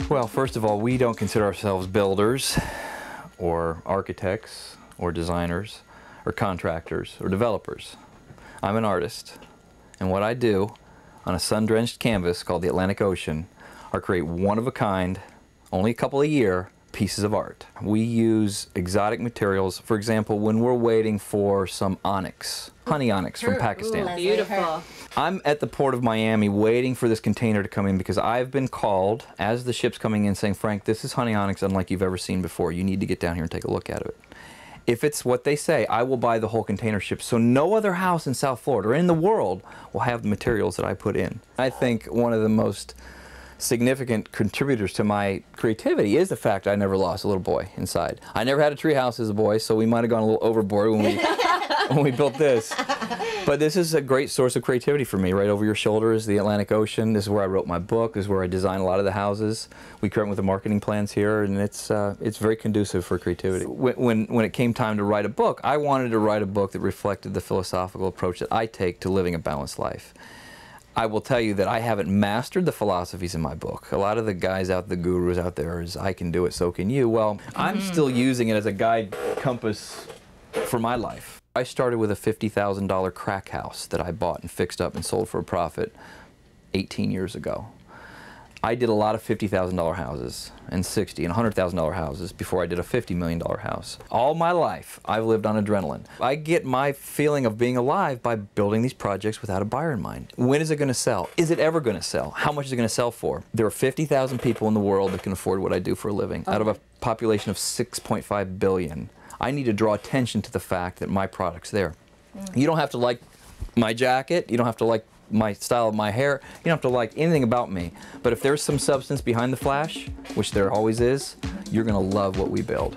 Well, first of all, we don't consider ourselves builders or architects or designers or contractors or developers. I'm an artist, and what I do on a sun-drenched canvas called the Atlantic Ocean are create one-of-a-kind, only a couple a year, pieces of art. We use exotic materials. For example, when we're waiting for some onyx, honey onyx from Pakistan. Beautiful. I'm at the port of Miami waiting for this container to come in because I've been called as the ship's coming in saying, Frank, this is honey onyx unlike you've ever seen before. You need to get down here and take a look at it. If it's what they say, I will buy the whole container ship. So no other house in South Florida or in the world will have the materials that I put in. I think one of the most significant contributors to my creativity is the fact I never lost a little boy inside. I never had a tree house as a boy, so we might have gone a little overboard when we built this. But this is a great source of creativity for me. Right over your shoulder is the Atlantic Ocean. This is where I wrote my book. This is where I design a lot of the houses. We come up with the marketing plans here, and it's very conducive for creativity. When it came time to write a book, I wanted to write a book that reflected the philosophical approach that I take to living a balanced life. I will tell you that I haven't mastered the philosophies in my book. A lot of the guys out, the gurus out there, is I can do it, so can you. Well, I'm still using it as a guide compass for my life. I started with a $50,000 crack house that I bought and fixed up and sold for a profit 18 years ago. I did a lot of $50,000 houses and $60,000 and $100,000 houses before I did a $50 million house. All my life, I've lived on adrenaline. I get my feeling of being alive by building these projects without a buyer in mind. When is it going to sell? Is it ever going to sell? How much is it going to sell for? There are 50,000 people in the world that can afford what I do for a living. Out of a population of 6.5 billion, I need to draw attention to the fact that my product's there. You don't have to like my jacket. You don't have to like my style of my hair. You don't have to like anything about me. But if there's some substance behind the flash, which there always is, you're going to love what we build.